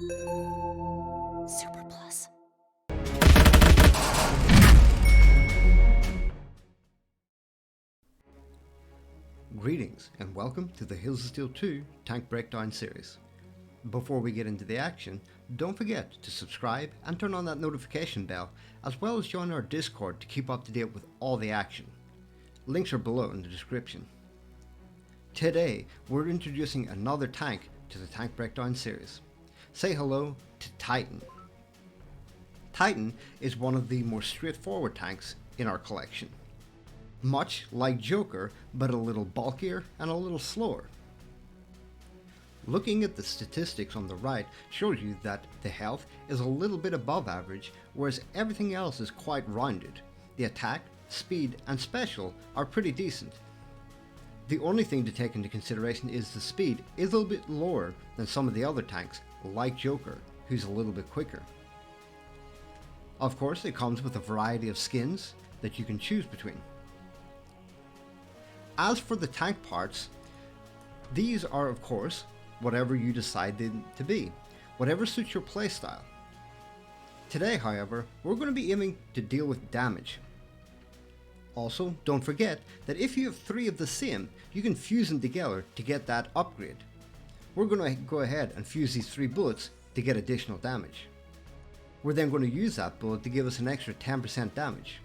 Super Plus. Greetings and welcome to the Hills of Steel 2 Tank Breakdown series. Before we get into the action, don't forget to subscribe and turn on that notification bell, as well as join our Discord to keep up to date with all the action. Links are below in the description. Today, we're introducing another tank to the Tank Breakdown series. Say hello to Titan. Titan is one of the more straightforward tanks in our collection. Much like Joker, but a little bulkier and a little slower. Looking at the statistics on the right shows you that the health is a little bit above average, whereas everything else is quite rounded. The attack, speed and special are pretty decent. The only thing to take into consideration is the speed is a little bit lower than some of the other tanks, like Joker, who's a little bit quicker. Of course, it comes with a variety of skins that you can choose between. As for the tank parts, these are of course whatever you decide them to be, whatever suits your playstyle. Today, however, we're going to be aiming to deal with damage. Also, don't forget that if you have 3 of the same, you can fuse them together to get that upgrade. We're going to go ahead and fuse these 3 bullets to get additional damage. We're then going to use that bullet to give us an extra 10% damage.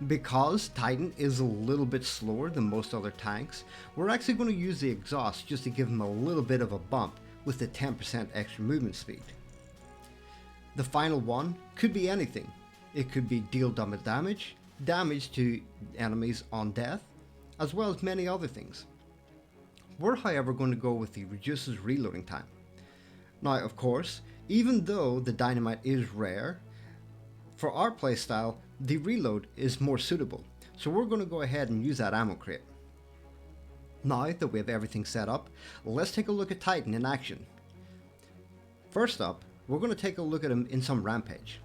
Because Titan is a little bit slower than most other tanks, we're actually going to use the exhaust just to give him a little bit of a bump with the 10% extra movement speed. The final one could be anything. It could be deal double damage, damage to enemies on death, as well as many other things. We're however going to go with the reduces reloading time. Now of course, even though the dynamite is rare, for our playstyle, the reload is more suitable, so we're going to go ahead and use that ammo crate. Now that we have everything set up, let's take a look at Titan in action. First up, we're going to take a look at him in some Rampage.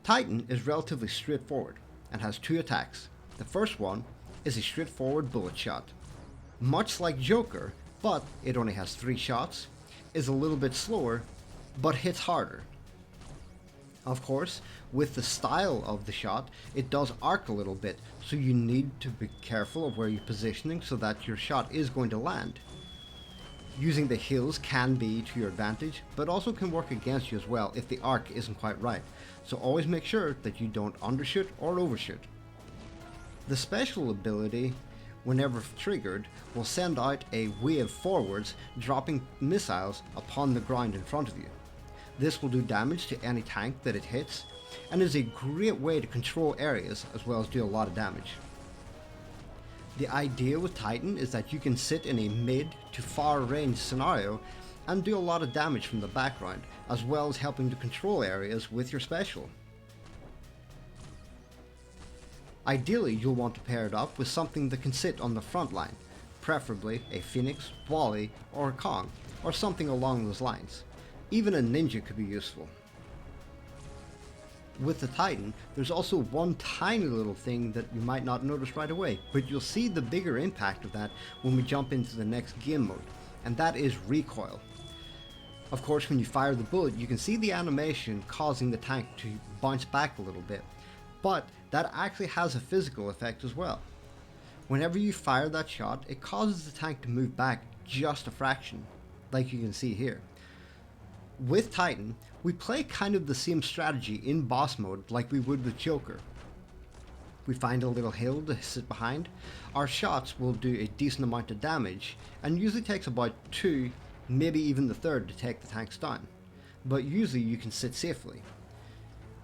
Titan is relatively straightforward and has 2 attacks. The first one is a straightforward bullet shot. Much like Joker, but it only has 3 shots, is a little bit slower, but hits harder. Of course, with the style of the shot, it does arc a little bit, so you need to be careful of where you're positioning so that your shot is going to land. Using the hills can be to your advantage, but also can work against you as well if the arc isn't quite right, so always make sure that you don't undershoot or overshoot. The special ability, whenever triggered, will send out a wave forwards, dropping missiles upon the ground in front of you. This will do damage to any tank that it hits, and is a great way to control areas as well as do a lot of damage. The idea with Titan is that you can sit in a mid to far range scenario and do a lot of damage from the background, as well as helping to control areas with your special. Ideally, you'll want to pair it up with something that can sit on the front line, preferably a Phoenix, Wally, or a Kong, or something along those lines. Even a ninja could be useful. With the Titan, there's also one tiny little thing that you might not notice right away, but you'll see the bigger impact of that when we jump into the next game mode, and that is recoil. Of course, when you fire the bullet, you can see the animation causing the tank to bounce back a little bit, but that actually has a physical effect as well. Whenever you fire that shot, it causes the tank to move back just a fraction, like you can see here. With Titan, we play kind of the same strategy in boss mode like we would with Joker. We find a little hill to sit behind, our shots will do a decent amount of damage, and usually takes about 2, maybe even the 3rd to take the tanks down, but usually you can sit safely.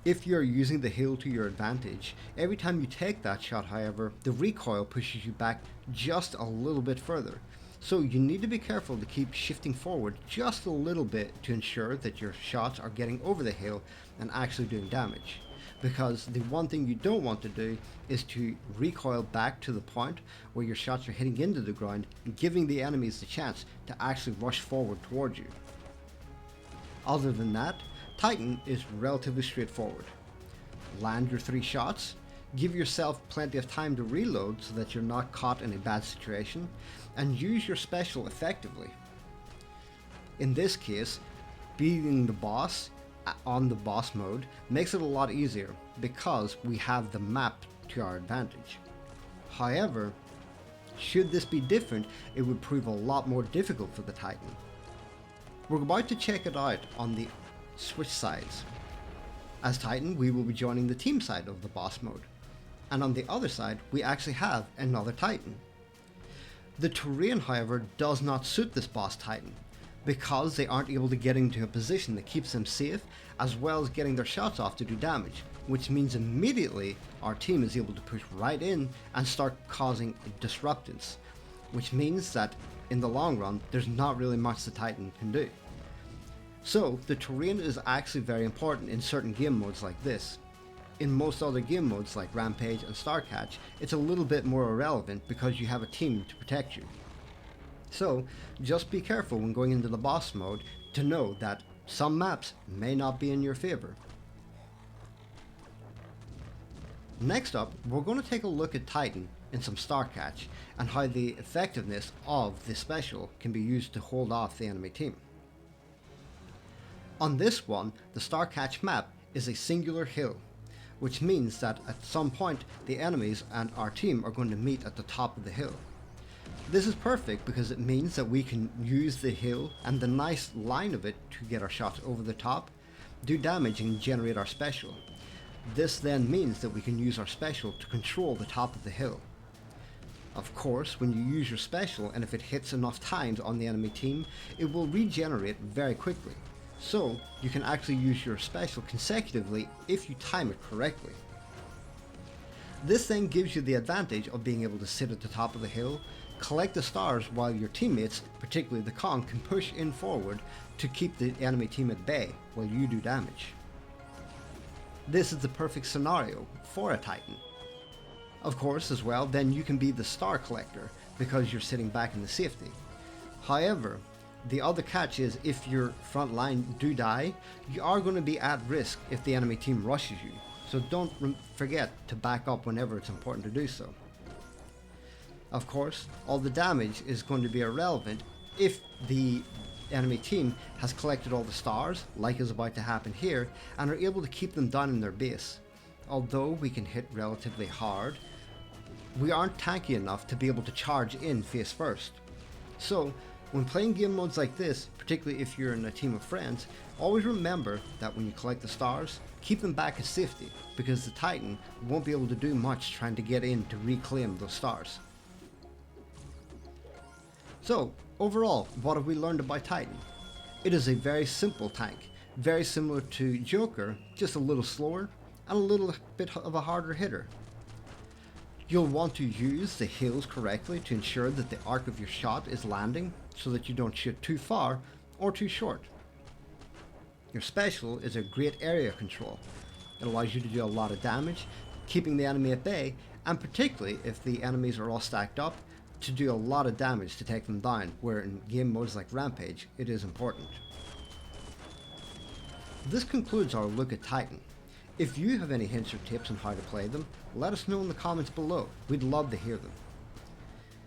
If you're using the hill to your advantage, every time you take that shot however, the recoil pushes you back just a little bit further. So you need to be careful to keep shifting forward just a little bit to ensure that your shots are getting over the hill and actually doing damage. Because the one thing you don't want to do is to recoil back to the point where your shots are hitting into the ground and giving the enemies the chance to actually rush forward towards you. Other than that, Titan is relatively straightforward. Land your 3 shots, give yourself plenty of time to reload so that you're not caught in a bad situation, and use your special effectively. In this case, beating the boss on the boss mode makes it a lot easier because we have the map to our advantage. However, should this be different, it would prove a lot more difficult for the Titan. We're about to check it out on the switch sides. As Titan, we will be joining the team side of the boss mode, and on the other side we actually have another Titan. The terrain, however, does not suit this boss Titan, because they aren't able to get into a position that keeps them safe, as well as getting their shots off to do damage, which means immediately our team is able to push right in and start causing disruptance, which means that in the long run there's not really much the Titan can do. So the terrain is actually very important in certain game modes like this. In most other game modes like Rampage and Starcatch, it's a little bit more irrelevant because you have a team to protect you. So just be careful when going into the boss mode to know that some maps may not be in your favor. Next up, we're going to take a look at Titan in some Starcatch and how the effectiveness of the special can be used to hold off the enemy team. On this one, the Starcatch map is a singular hill, which means that at some point the enemies and our team are going to meet at the top of the hill. This is perfect because it means that we can use the hill and the nice line of it to get our shots over the top, do damage and generate our special. This then means that we can use our special to control the top of the hill. Of course, when you use your special and if it hits enough times on the enemy team, it will regenerate very quickly. So you can actually use your special consecutively if you time it correctly. This then gives you the advantage of being able to sit at the top of the hill, collect the stars while your teammates, particularly the Kong, can push in forward to keep the enemy team at bay while you do damage. This is the perfect scenario for a Titan. Of course, as well, then you can be the star collector because you're sitting back in the safety. However, the other catch is if your front line do die, you are going to be at risk if the enemy team rushes you. So don't forget to back up whenever it's important to do so. Of course, all the damage is going to be irrelevant if the enemy team has collected all the stars, like is about to happen here, and are able to keep them down in their base. Although we can hit relatively hard, we aren't tanky enough to be able to charge in face first. So, when playing game modes like this, particularly if you're in a team of friends, always remember that when you collect the stars, keep them back as safety, because the Titan won't be able to do much trying to get in to reclaim those stars. So, overall, what have we learned about Titan? It is a very simple tank, very similar to Joker, just a little slower and a little bit of a harder hitter. You'll want to use the hills correctly to ensure that the arc of your shot is landing so that you don't shoot too far or too short. Your special is a great area control. It allows you to do a lot of damage, keeping the enemy at bay, and particularly if the enemies are all stacked up, to do a lot of damage to take them down, where in game modes like Rampage, it is important. This concludes our look at Titan. If you have any hints or tips on how to play them, let us know in the comments below. We'd love to hear them.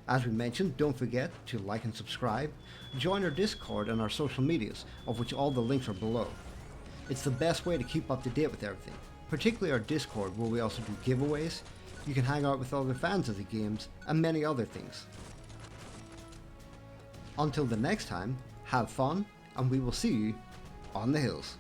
As we mentioned, don't forget to like and subscribe, join our Discord and our social medias, of which all the links are below. It's the best way to keep up to date with everything, particularly our Discord where we also do giveaways, you can hang out with other fans of the games, and many other things. Until the next time, have fun, and we will see you on the hills.